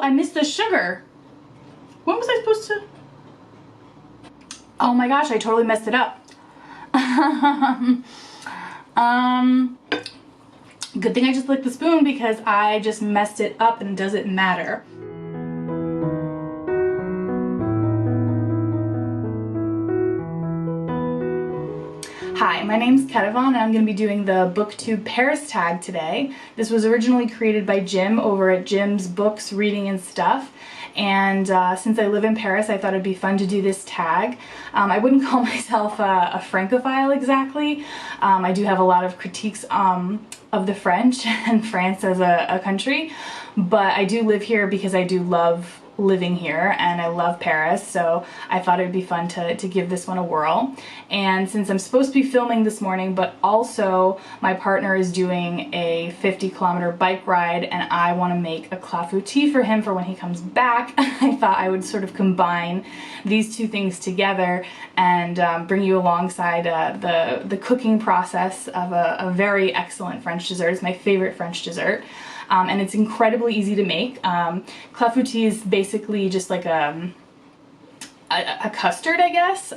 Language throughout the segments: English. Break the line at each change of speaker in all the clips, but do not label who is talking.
I missed the sugar. When was I supposed to? Oh my gosh, I totally messed it up. Good thing I just licked the spoon because I just messed it up and it doesn't matter. Hi, my name's Ketavon and I'm going to be doing the Booktube Paris tag today. This was originally created by Jim over at Jim's Books, Reading and Stuff. And since I live in Paris, I thought it'd be fun to do this tag. I wouldn't call myself a Francophile exactly. I do have a lot of critiques of the French and France as a country, but I do live here because I do love living here and I love Paris, so I thought it would be fun to give this one a whirl. And since I'm supposed to be filming this morning, but also my partner is doing a 50-kilometer bike ride and I want to make a clafoutis for him for when he comes back, I thought I would sort of combine these two things together and bring you alongside the cooking process of a very excellent French dessert. It's my favorite French dessert. And it's incredibly easy to make. Clafoutis is basically just like a custard, I guess,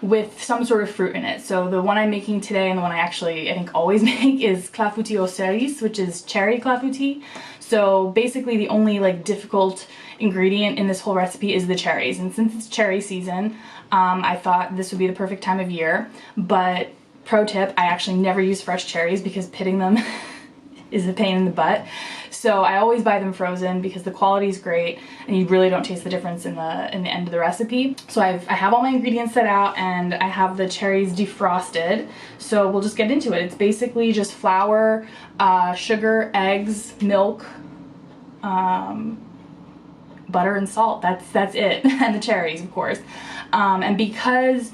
with some sort of fruit in it. So the one I'm making today and the one I think always make is clafoutis aux cerises, which is cherry clafoutis. So basically the only like difficult ingredient in this whole recipe is the cherries. And since it's cherry season, I thought this would be the perfect time of year. But pro tip, I actually never use fresh cherries because pitting them is a pain in the butt. So I always buy them frozen because the quality is great and you really don't taste the difference in the end of the recipe. So I have all my ingredients set out and I have the cherries defrosted. So we'll just get into it. It's basically just flour, sugar, eggs, milk, butter and salt. That's it. And the cherries, of course. And because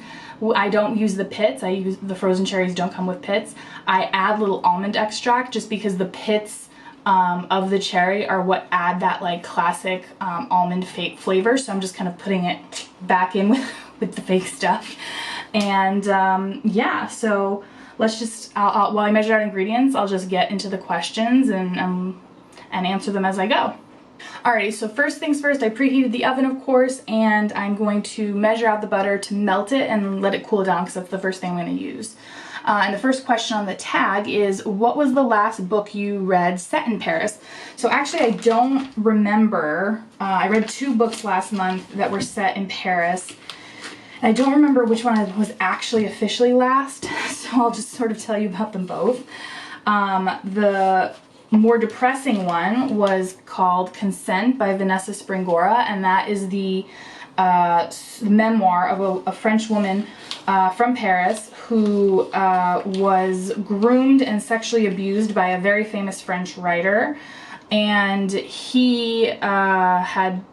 I don't use the pits, the frozen cherries don't come with pits, I add little almond extract just because the pits of the cherry are what add that like classic almond flavor. So I'm just kind of putting it back in with the fake stuff. And yeah, so let's just, while I measure out ingredients, I'll just get into the questions and answer them as I go. Alrighty, so first things first, I preheated the oven, of course, and I'm going to measure out the butter to melt it and let it cool down because that's the first thing I'm going to use. And the first question on the tag is, what was the last book you read set in Paris? So actually I don't remember. I read 2 books last month that were set in Paris. And I don't remember which one was actually officially last, so I'll just sort of tell you about them both. The more depressing one was called Consent by Vanessa Springora, and that is the memoir of a French woman from Paris who was groomed and sexually abused by a very famous French writer, and he had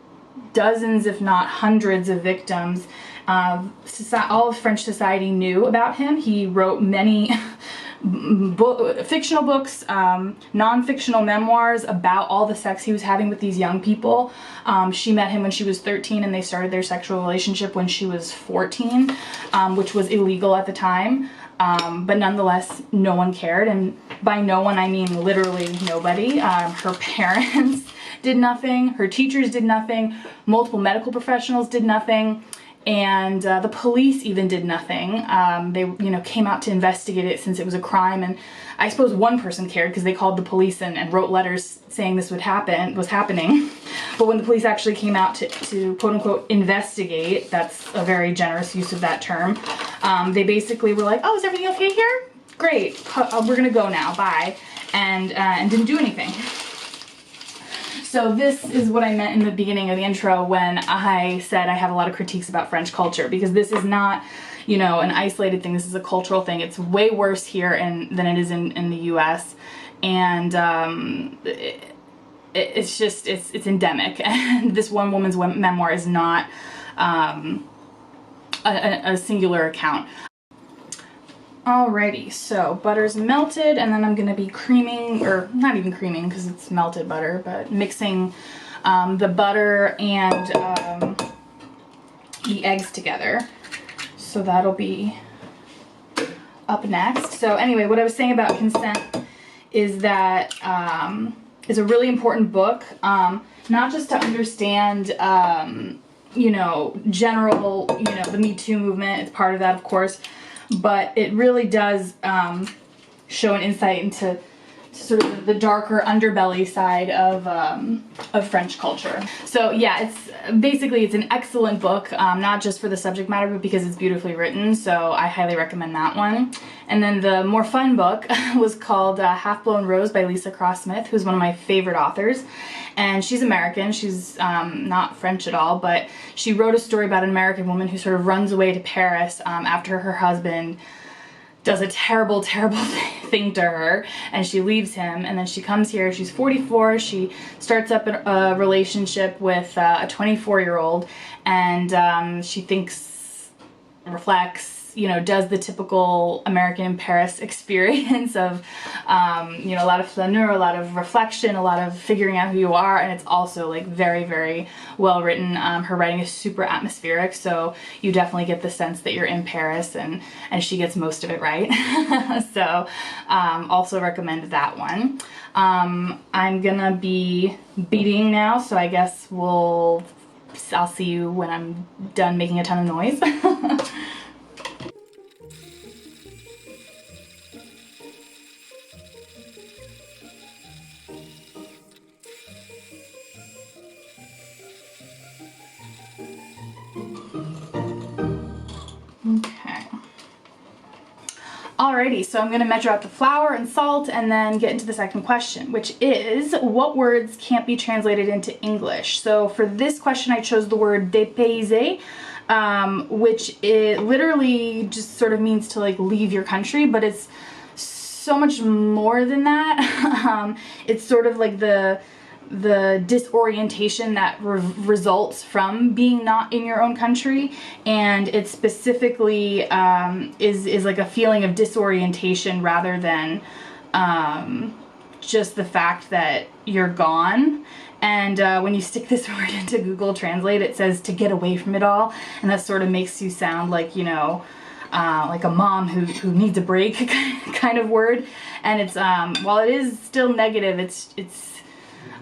dozens, if not hundreds, of victims. All of French society knew about him. He wrote many fictional books, non-fictional memoirs about all the sex he was having with these young people. She met him when she was 13 and they started their sexual relationship when she was 14, which was illegal at the time. But nonetheless, no one cared, and by no one I mean literally nobody. Her parents did nothing, her teachers did nothing, multiple medical professionals did nothing, and the police even did nothing. They, came out to investigate it since it was a crime, and I suppose one person cared because they called the police and wrote letters saying this was happening. But when the police actually came out to quote-unquote investigate, that's a very generous use of that term, they basically were like, oh, is everything okay here? Great, we're gonna go now, bye, and didn't do anything. So this is what I meant in the beginning of the intro when I said I have a lot of critiques about French culture, because this is not, an isolated thing. This is a cultural thing. It's way worse here than it is in the US, and it's endemic. And this one woman's memoir is not a singular account. Alrighty, so butter's melted, and then I'm going to be creaming, or not even creaming because it's melted butter, but mixing the butter and the eggs together. So that'll be up next. So anyway, what I was saying about Consent is that is a really important book, not just to understand, you know, general, you know, the Me Too movement. It's part of that, of course, but it really does show an insight into sort of the darker underbelly side of French culture. So yeah, it's an excellent book, not just for the subject matter, but because it's beautifully written. So I highly recommend that one. And then the more fun book was called Half Blown Rose by Lisa Cross Smith, who's one of my favorite authors. And she's American. She's not French at all, but she wrote a story about an American woman who sort of runs away to Paris after her husband does a terrible, terrible thing to her, and she leaves him, and then she comes here. She's 44. She starts up a relationship with a 24-year-old, and she thinks, reflects, you know, does the typical American in Paris experience of, you know, a lot of flaneur, a lot of reflection, a lot of figuring out who you are, and it's also like very, very well written. Her writing is super atmospheric, so you definitely get the sense that you're in Paris, and she gets most of it right. So also recommend that one. I'm gonna be beating now, so I guess I'll see you when I'm done making a ton of noise. Okay. Alrighty, so I'm going to measure out the flour and salt and then get into the second question, which is, what words can't be translated into English? So for this question, I chose the word dépayser, which it literally just sort of means to like leave your country, but it's so much more than that. It's sort of like the disorientation that results from being not in your own country, and it specifically is like a feeling of disorientation rather than just the fact that you're gone. And when you stick this word into Google Translate, it says to get away from it all, and that sort of makes you sound like, you know, like a mom who needs a break kind of word. And it's while it is still negative, it's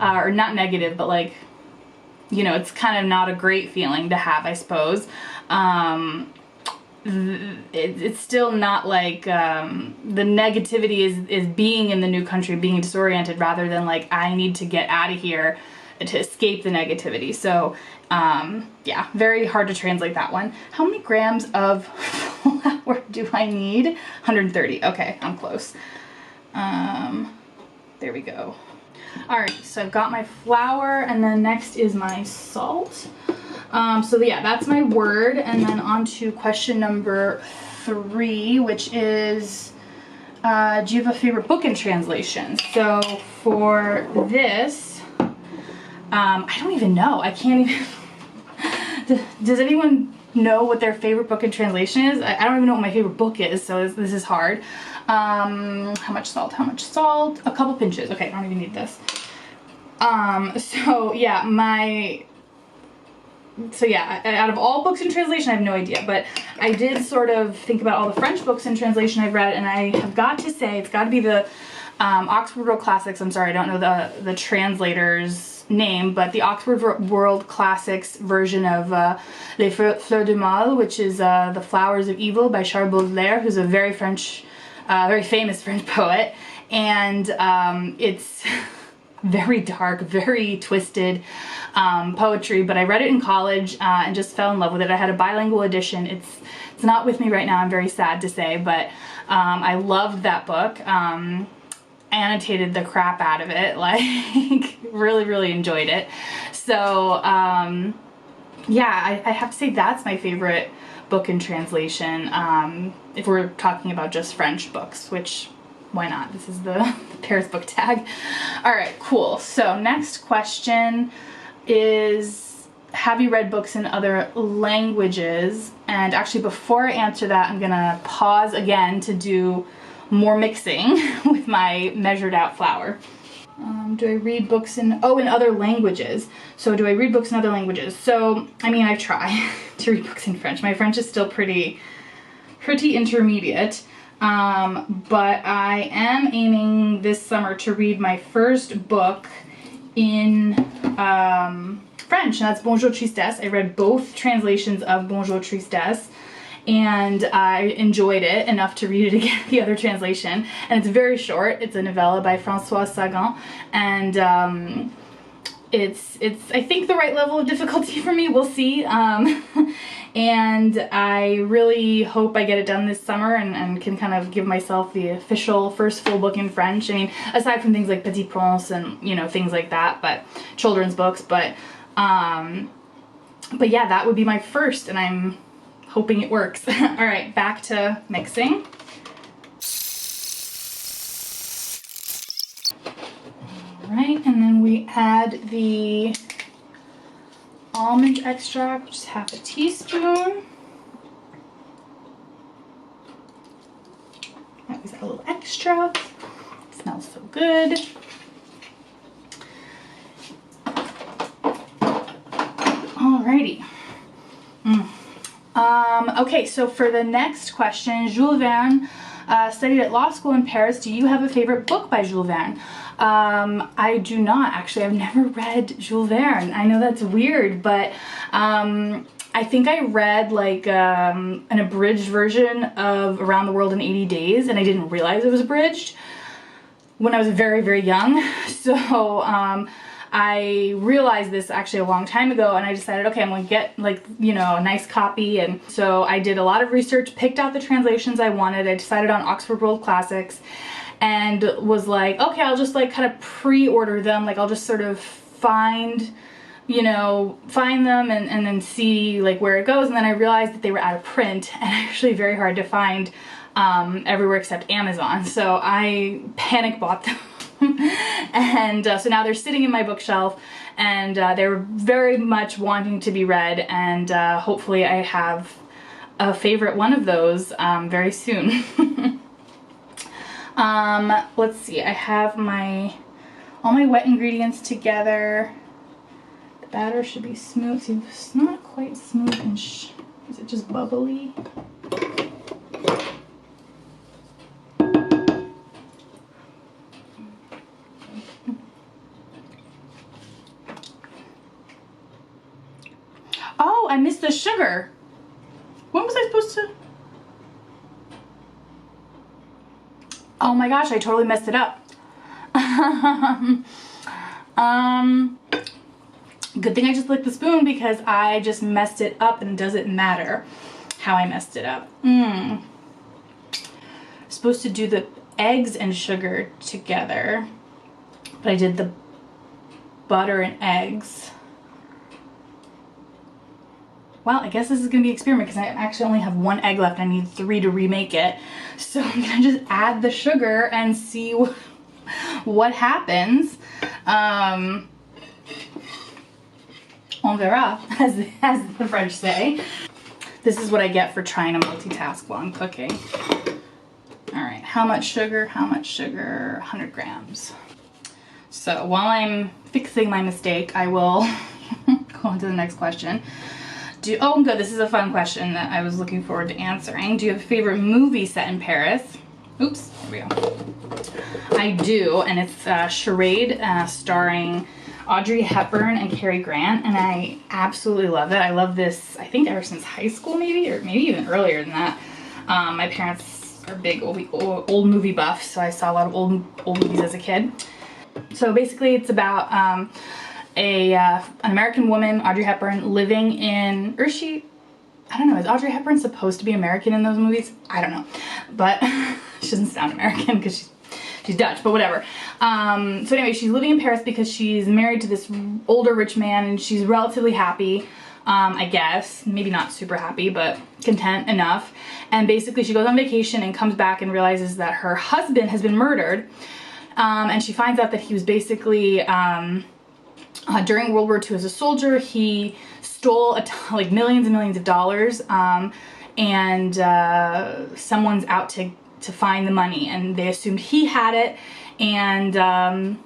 or not negative, but like, you know, it's kind of not a great feeling to have, I suppose. It's still not like the negativity is being in the new country, being disoriented, rather than like, I need to get out of here to escape the negativity. So yeah, very hard to translate that one. How many grams of flour do I need? 130. Okay, I'm close. There we go. Alright, so I've got my flour, and then next is my salt. So yeah, that's my word, and then on to question number 3, which is, do you have a favorite book in translation? So for this, I don't even know. I can't even... Does anyone know what their favorite book in translation is? I don't even know what my favorite book is, so this is hard. How much salt? How much salt? A couple pinches. Okay, I don't even need this. So yeah, out of all books in translation, I have no idea, but I did sort of think about all the French books in translation I've read, and I have got to say, it's got to be the Oxford World Classics. I'm sorry, I don't know the translator's name, but the Oxford World Classics version of Les Fleurs du Mal, which is The Flowers of Evil by Charles Baudelaire, who's a very famous French poet, and it's very dark, very twisted poetry, but I read it in college and just fell in love with it. I had a bilingual edition. It's not with me right now, I'm very sad to say, but I loved that book. Annotated the crap out of it, like really enjoyed it. So yeah, I have to say that's my favorite book in translation, if we're talking about just French books, which, why not? This is the Paris book tag. Alright, cool. So next question is, have you read books in other languages? And actually, before I answer that, I'm gonna pause again to do more mixing with my measured out flour. Do I read books in other languages? So do I read books in other languages? So, I mean, I try to read books in French. My French is still pretty intermediate. But I am aiming this summer to read my first book in French, and that's Bonjour Tristesse. I read both translations of Bonjour Tristesse, and I enjoyed it enough to read it again, the other translation. And it's very short. It's a novella by François Sagan, and it's I think the right level of difficulty for me. We'll see. And I really hope I get it done this summer and can kind of give myself the official first full book in French. I mean, aside from things like Petit Prince and, you know, things like that, but children's books, but yeah, that would be my first, and I'm hoping it works. All right, back to mixing. All right, and then we add the almond extract, just half a teaspoon. That was a little extra. It smells so good. Alrighty. Okay, so for the next question, Jules Verne studied at law school in Paris. Do you have a favorite book by Jules Verne? I do not, actually. I've never read Jules Verne. I know that's weird, but I think I read like an abridged version of Around the World in 80 Days, and I didn't realize it was abridged when I was very, very young. So I realized this actually a long time ago, and I decided, okay, I'm gonna get, like, you know, a nice copy. And so I did a lot of research, picked out the translations I wanted. I decided on Oxford World Classics, and was like, okay, I'll just like kind of pre-order them. Like, I'll just sort of find, you know, find them and then see like where it goes. And then I realized that they were out of print and actually very hard to find everywhere except Amazon. So I panic bought them. And so now they're sitting in my bookshelf, and they're very much wanting to be read, and hopefully I have a favorite one of those very soon. Let's see, I have all my wet ingredients together. The batter should be smooth. See, it's not quite smooth, and is it just bubbly? Oh, I missed the sugar. When was I supposed to? Oh my gosh, I totally messed it up. Good thing I just licked the spoon, because I just messed it up, and it doesn't matter how I messed it up. Supposed to do the eggs and sugar together, but I did the butter and eggs. Well, I guess this is gonna be an experiment, because I actually only have 1 egg left. I need 3 to remake it. So I'm gonna just add the sugar and see what happens. On verra, as the French say. This is what I get for trying to multitask while I'm cooking. All right, how much sugar? How much sugar? 100 grams. So while I'm fixing my mistake, I will go on to the next question. Oh, good, this is a fun question that I was looking forward to answering. Do you have a favorite movie set in Paris? Oops, here we go. I do, and it's Charade, starring Audrey Hepburn and Cary Grant, and I absolutely love it. I love this, I think, ever since high school, maybe, or maybe even earlier than that. My parents are big old movie buffs, so I saw a lot of old movies as a kid. So basically, it's about an American woman, Audrey Hepburn, living in, or is she, I don't know, is Audrey Hepburn supposed to be American in those movies? I don't know, but she doesn't sound American because she's Dutch, but whatever. So anyway, she's living in Paris because she's married to this older rich man, and she's relatively happy, I guess. Maybe not super happy, but content enough. And basically she goes on vacation and comes back and realizes that her husband has been murdered. And she finds out that he was basically, during World War II as a soldier, he stole like millions and millions of dollars, and someone's out to find the money, and they assumed he had it, and and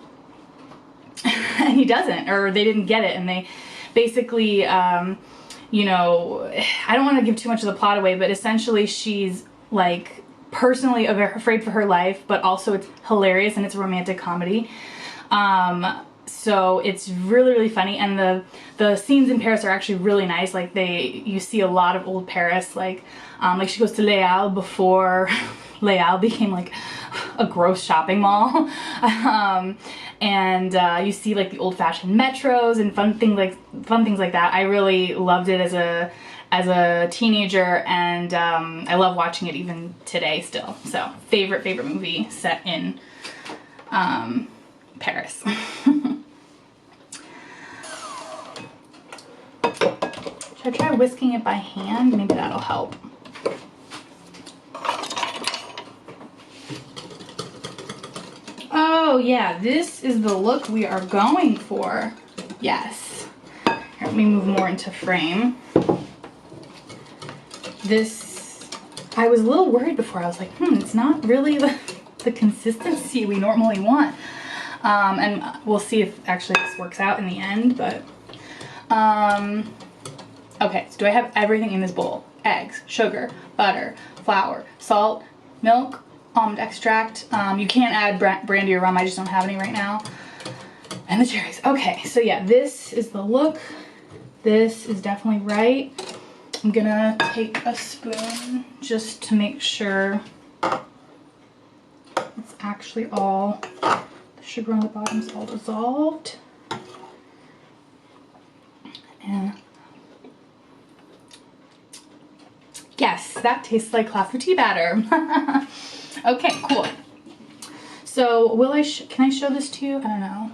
he doesn't, or they didn't get it, and they basically, you know, I don't want to give too much of the plot away, but essentially she's like personally afraid for her life, but also it's hilarious and it's a romantic comedy. So it's really, really funny, and the scenes in Paris are actually really nice. Like you see a lot of old Paris, like she goes to Les Halles before Les Halles became like a gross shopping mall. And you see like the old-fashioned metros and fun things like that. I really loved it as a teenager, and I love watching it even today still. So favorite movie set in Paris. Should I try whisking it by hand? Maybe that'll help. Oh yeah, this is the look we are going for. Yes. Here, let me move more into frame. This, I was a little worried before. I was like, it's not really the consistency we normally want. And we'll see if actually this works out in the end, but okay, so do I have everything in this bowl? Eggs, sugar, butter, flour, salt, milk, almond extract. You can't add brandy or rum, I just don't have any right now. And the cherries. Okay, so yeah, this is the look. This is definitely right. I'm gonna take a spoon just to make sure it's actually all, the sugar on the bottom is all dissolved. And yes, that tastes like clafoutis batter. Okay, cool. So can I show this to you? I don't know.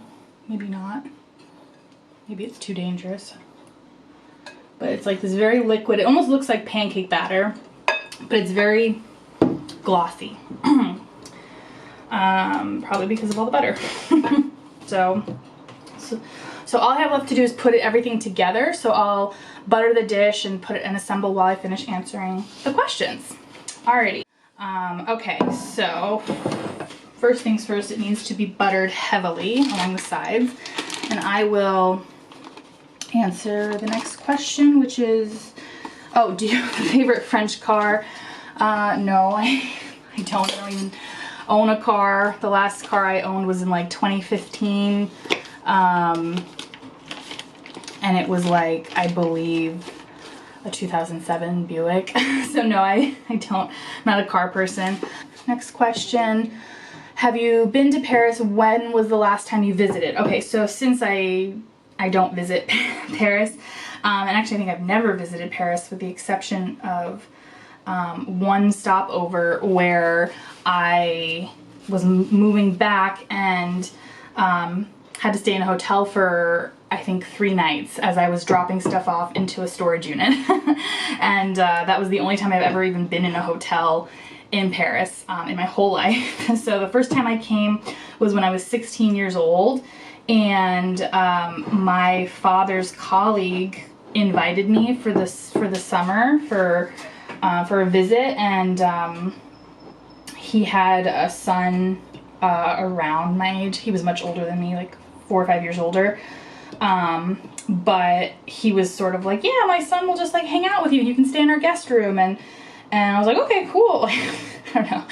Maybe not. Maybe it's too dangerous. But it's like this very liquid, it almost looks like pancake batter, but it's very glossy. Probably because of all the butter. So all I have left to do is put everything together. So I'll butter the dish and put it and assemble while I finish answering the questions. Alrighty. Okay, so first things first, it needs to be buttered heavily along the sides. And I will answer the next question, which is, oh, do you have a favorite French car? No, I don't. I don't even own a car. The last car I owned was in like 2015. And it was like, I believe, a 2007 Buick. So no, I don't, I'm not a car person. Next question. Have you been to Paris? When was the last time you visited? Okay, so since I don't visit Paris, and actually I think I've never visited Paris with the exception of one stopover where I was moving back and had to stay in a hotel for I think 3 nights as I was dropping stuff off into a storage unit. And that was the only time I've ever even been in a hotel in Paris in my whole life. So the first time I came was when I was 16 years old, and my father's colleague invited me for the summer for a visit, and he had a son around my age. He was much older than me, like 4 or 5 years older. But he was sort of like, yeah, my son will just like hang out with you. You can stay in our guest room. And I was like, okay, cool. I don't know.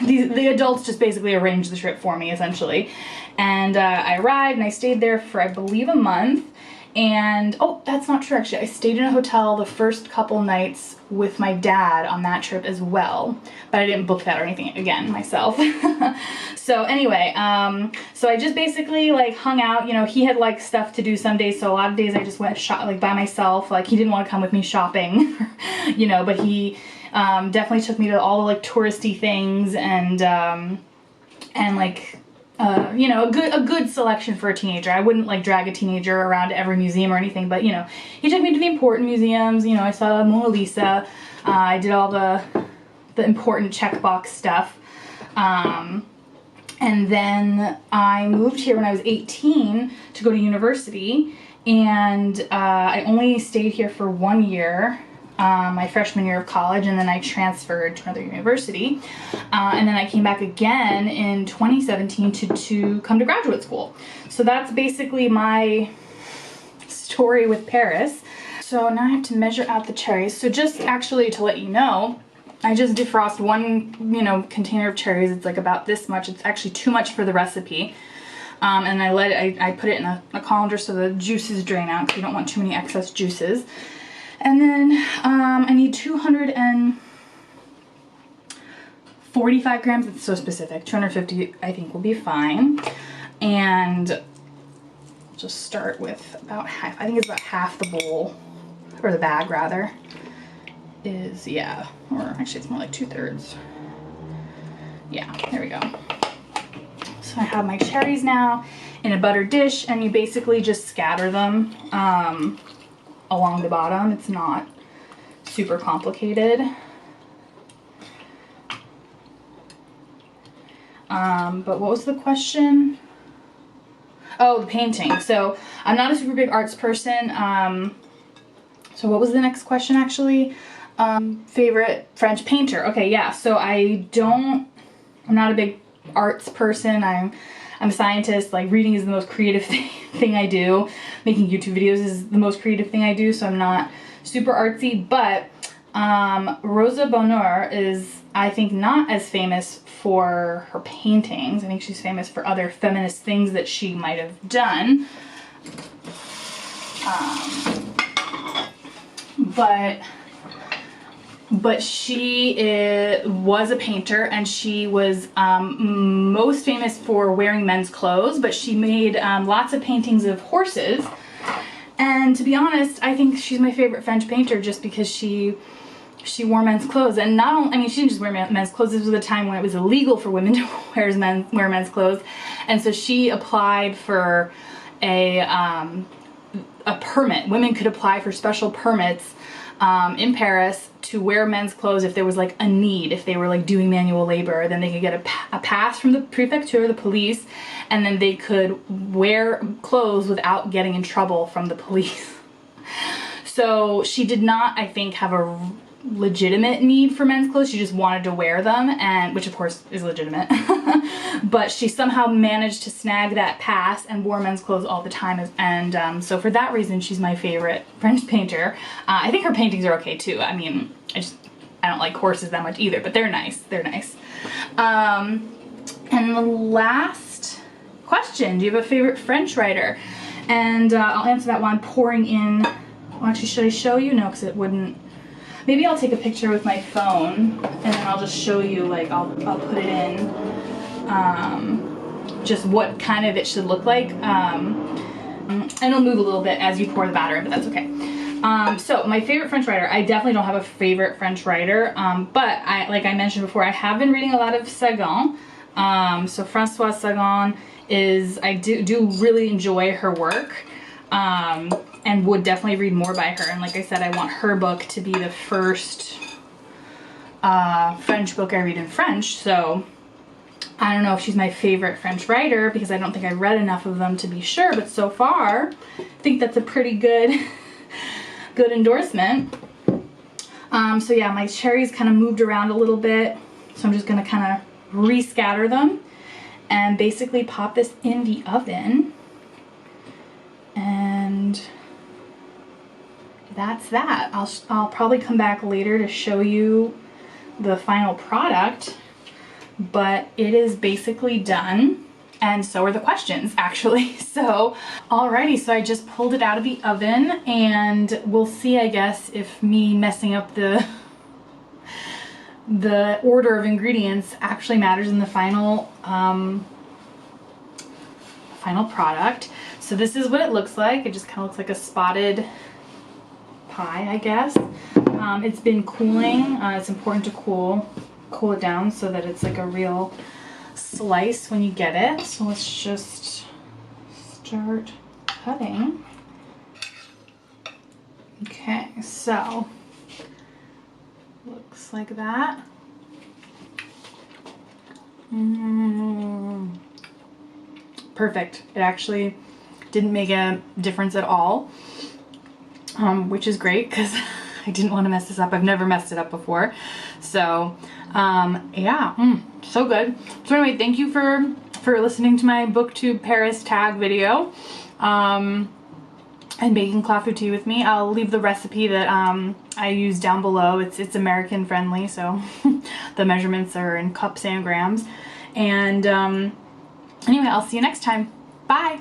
The adults just basically arranged the trip for me, essentially. And I arrived and I stayed there for, I believe, a month. And, oh, that's not true, actually. I stayed in a hotel the first couple nights with my dad on that trip as well. But I didn't book that or anything again myself. So anyway, so I just basically like hung out. You know, he had like stuff to do some days, so a lot of days I just went like by myself. Like he didn't want to come with me shopping, you know, but he definitely took me to all the like touristy things and like, you know, a good selection for a teenager. I wouldn't like drag a teenager around to every museum or anything, but you know, he took me to the important museums. You know, I saw Mona Lisa. I did all the important checkbox stuff. And then I moved here when I was 18 to go to university, and I only stayed here for 1 year. My freshman year of college, and then I transferred to another university, and then I came back again in 2017 to come to graduate school. So that's basically my story with Paris. So now I have to measure out the cherries. So just actually to let you know, I just defrost one, you know, container of cherries. It's like about this much. It's actually too much for the recipe. And I put it in a colander so the juices drain out because you don't want too many excess juices. And then I need 245 grams. It's so specific. 250 I think will be fine. And just start with about half. I think it's about half the bowl, or the bag rather. Is, yeah, or actually it's more like 2/3. Yeah, there we go. So I have my cherries now in a buttered dish, and you basically just scatter them along the bottom. It's not super complicated. But what was the question? Oh, the painting. So I'm not a super big arts person. So what was the next question actually? Favorite French painter. Okay, yeah. So I'm not a big arts person. I'm a scientist. Like, reading is the most creative thing I do. Making YouTube videos is the most creative thing I do. So I'm not super artsy, but Rosa Bonheur is, I think, not as famous for her paintings. I think she's famous for other feminist things that she might have done. But she was a painter, and she was most famous for wearing men's clothes, but she made lots of paintings of horses. And to be honest, I think she's my favorite French painter just because she wore men's clothes. And not only, I mean, she didn't just wear men's clothes. This was a time when it was illegal for women to wear men's clothes. And so she applied for a permit. Women could apply for special permits in Paris to wear men's clothes if there was like a need, if they were like doing manual labor. Then they could get a pass from the prefecture, the police, and then they could wear clothes without getting in trouble from the police. So she did not, I think, have a legitimate need for men's clothes. She just wanted to wear them, and which of course is legitimate. But she somehow managed to snag that pass and wore men's clothes all the time, and so for that reason she's my favorite French painter. I think her paintings are okay too. I mean, I don't like horses that much either, but they're nice. They're nice. And the last question, do you have a favorite French writer? And I'll answer that while I'm pouring in. Well, actually, should I show you? No, because it wouldn't. Maybe I'll take a picture with my phone, and then I'll just show you, like, I'll put it in, just what kind of it should look like. And it'll move a little bit as you pour the batter in, but that's okay. So my favorite French writer, I definitely don't have a favorite French writer, but like I mentioned before, I have been reading a lot of Sagan. So Françoise Sagan is, I do really enjoy her work. And would definitely read more by her. And like I said, I want her book to be the first French book I read in French. So I don't know if she's my favorite French writer because I don't think I've read enough of them to be sure. But so far, I think that's a pretty good endorsement. So yeah, my cherries kind of moved around a little bit. So I'm just going to kind of rescatter them and basically pop this in the oven. And that's that. I'll probably come back later to show you the final product, but it is basically done, and so are the questions actually. So alrighty, so I just pulled it out of the oven, and we'll see, I guess, if me messing up the order of ingredients actually matters in the final product. So this is what it looks like. It just kind of looks like a spotted pie, I guess. It's been cooling. It's important to cool it down so that it's like a real slice when you get it. So let's just start cutting. Okay, so looks like that. Perfect. It actually didn't make a difference at all, which is great because I didn't want to mess this up. I've never messed it up before. So yeah, so good. So anyway, thank you for listening to my Booktube Paris tag video. And and making clafoutis with me. I'll leave the recipe that I use down below. It's American friendly, so the measurements are in cups and grams. And anyway, I'll see you next time. Bye!